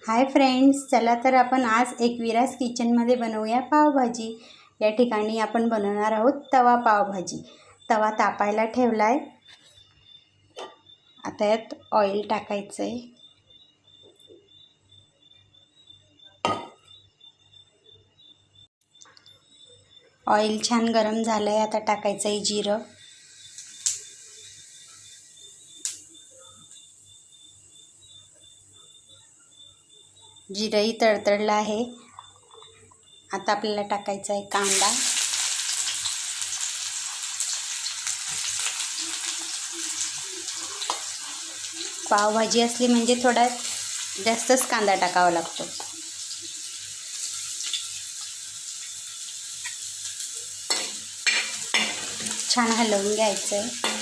Hi friends, चला तर आपण आज एक विराज किचनमध्ये बनवूया पावभाजी। या ठिकाणी आपण बनवणार आहोत तवा पावभाजी। तवा तापायला ठेवला आहे। आता यात ऑइल टाकायचं आहे। ऑइल छान गरम झालं आहे। आता टाकायचं आहे जिरं, जिरंही तडतडलं आहे। आता आपल्याला टाकायचा आहे कांदा, पावभाजी असली म्हणजे थोडा जास्तच कांदा टाकावा लागतो। छान हलवून घ्यायचं आहे।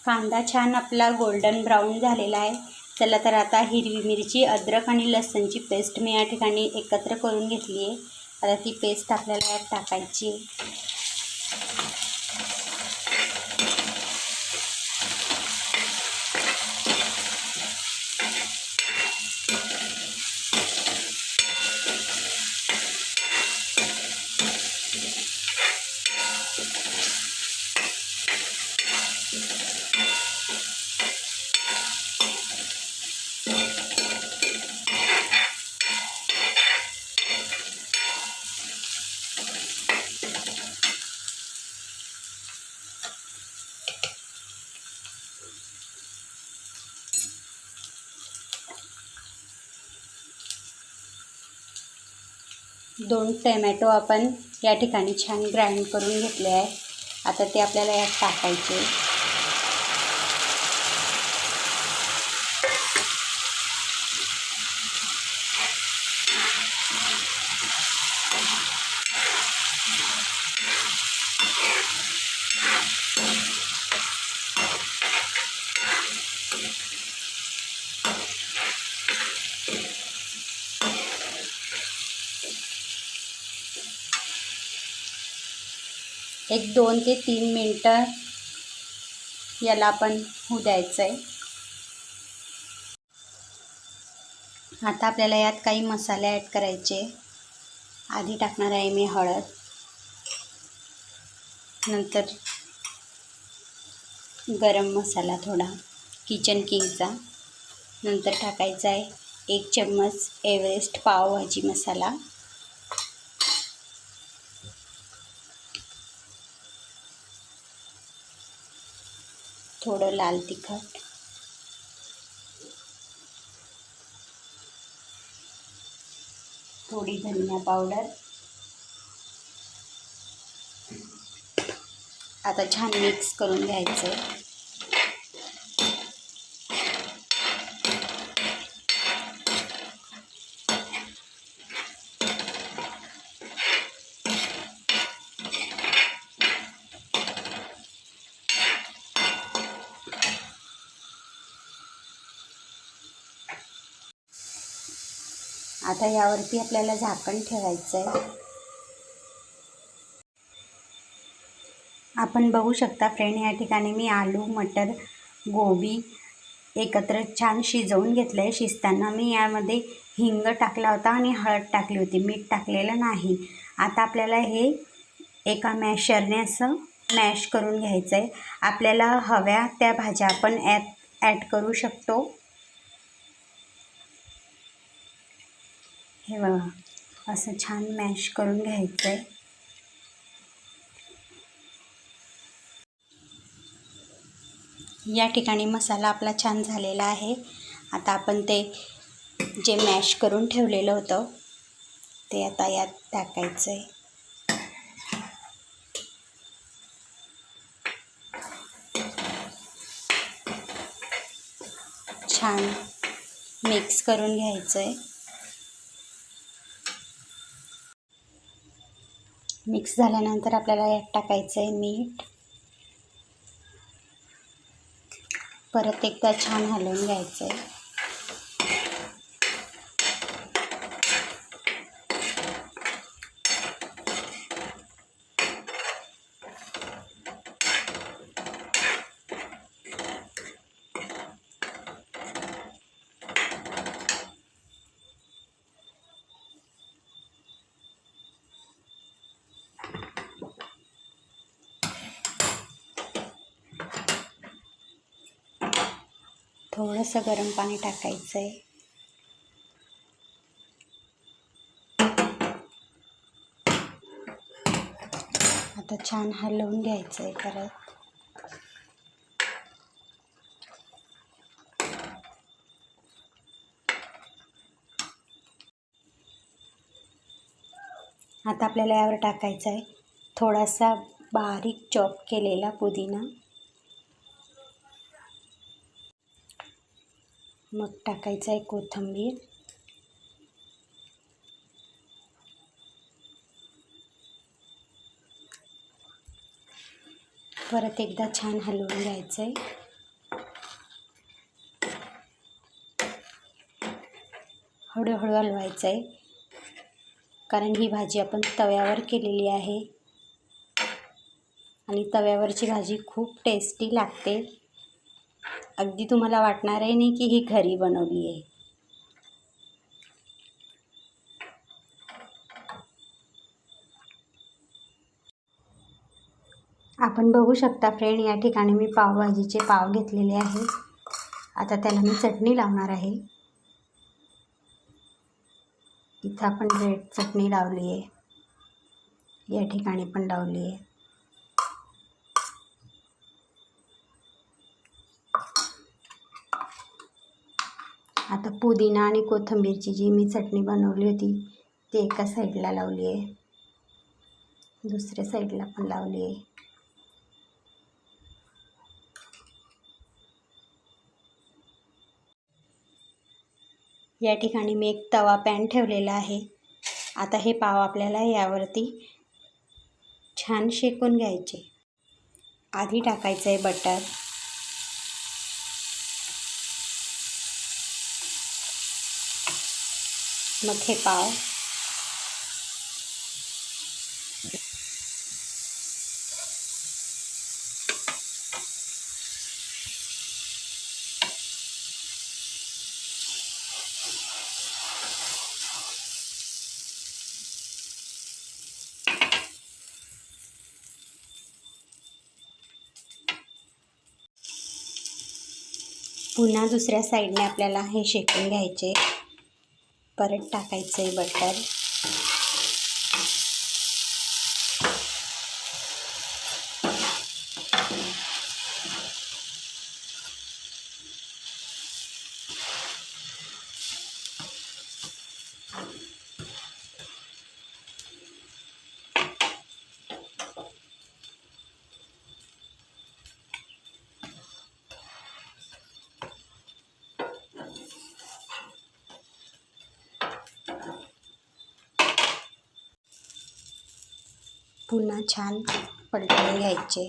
कांदा छान आपला गोल्डन ब्राउन झालेला आहे। चला तर आता हिरवी मिरची, अद्रक आणि लसूणची पेस्ट मी या ठिकाणी एकत्र करून घेतली आहे। आता ती पेस्ट आपल्याला यात टाकायची आहे। दोन टोमॅटो आपण या ठिकाणी छान ग्राइंड करून घेतले आहे। आता ते आपल्याला यात टाकायचे। एक 2 ते 3 मिनटं याला आपण होऊ द्यायचं आहे। आता आपल्याला यात काही मसाले ॲड करायचे। आधी टाकणार आहे मी हळद, नंतर गरम मसाला थोडा किचन किंगचा, नंतर टाकायचा आहे 1 चम्मच एव्हरेस्ट पावभाजी मसाला, थोडं लाल तिखट, थोडी धनिया पावडर। आता छान मिक्स करून घ्यायचं आहे। आता यावरती आपल्याला झाकण ठेवायचं आहे। आपण बघू शकता फ्रेंड, या ठिकाणी मी आलू, मटर, गोबी एकत्र छान शिजवून घेतलं आहे। शिजताना मी यामध्ये हिंग टाकला होता आणि हळद टाकली होती, मीठ टाकलेलं नाही। आता आपल्याला हे एका मॅशरने असं मॅश करून घ्यायचं आहे। आपल्याला हव्या त्या भाज्या आपण ॲड करू शकतो। हे बघा, असं छान मॅश करून घ्यायचं आहे। या ठिकाणी मसाला आपला छान झालेला आहे। आता आपण ते जे मॅश करून ठेवलेलं होतं ते आता यात टाकायचं आहे। छान मिक्स करून घ्यायचं आहे। मिक्स झाल्यानंतर आपल्याला यात टाकायचं आहे मीठ। परत एकदा छान हलवून घ्यायचं आहे। थोडंसं गरम पाणी टाकायचं आहे। आता छान हलवून घ्यायचं आहे परत। आता आपल्याला यावर टाकायचा आहे थोडासा बारीक चॉप केलेला पुदिना। मग टाकायचं आहे कोथिंबीर। परत एकदा छान हलवून घ्यायचं आहे। हळूहळू हलवायचं आहे, कारण ही भाजी आपण तव्यावर केलेली आहे आणि तव्यावरची भाजी खूप टेस्टी लागते। अगदी तुम्हाला वाटणारही नाही की ही घरी बनवली आहे। आपण बघू शकता फ्रेंड, या ठिकाणी मी पावभाजीचे पाव घेतलेले आहे। आता त्याला मी चटणी लावणार आहे। इथं आपण रेड चटणी लावली आहे, या ठिकाणी पण लावली आहे। आता पुदिना आणि कोथिंबीरची जी मी चटणी बनवली होती ती एका साईडला लावली आहे, दुसऱ्या साईडला पण लावली आहे। या ठिकाणी मी एक तवा पॅन ठेवलेला आहे। आता हे पाव आपल्याला यावरती छान शेकून घ्यायचे। आधी टाकायचं आहे बटर, मग हे पाव, पुन्हा दुसऱ्या साईडने आपल्याला हे शेकून घ्यायचे। परत टाकायचं आहे बटर, पुन्हा छान पलटून घ्यायचे।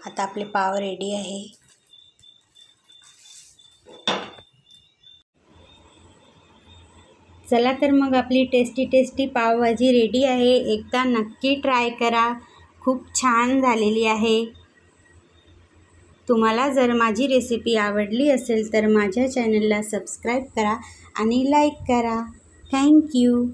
आता आपले पाव रेडी आहे। चला तर मग आपली टेस्टी पावभाजी रेडी आहे। एकदा नक्की ट्राय करा, खूप छान झालेली आहे। तुम्हाला जर माझी रेसिपी आवडली असेल तर माझ्या चॅनलला सबस्क्राईब करा आणि लाईक करा। थँक्यू।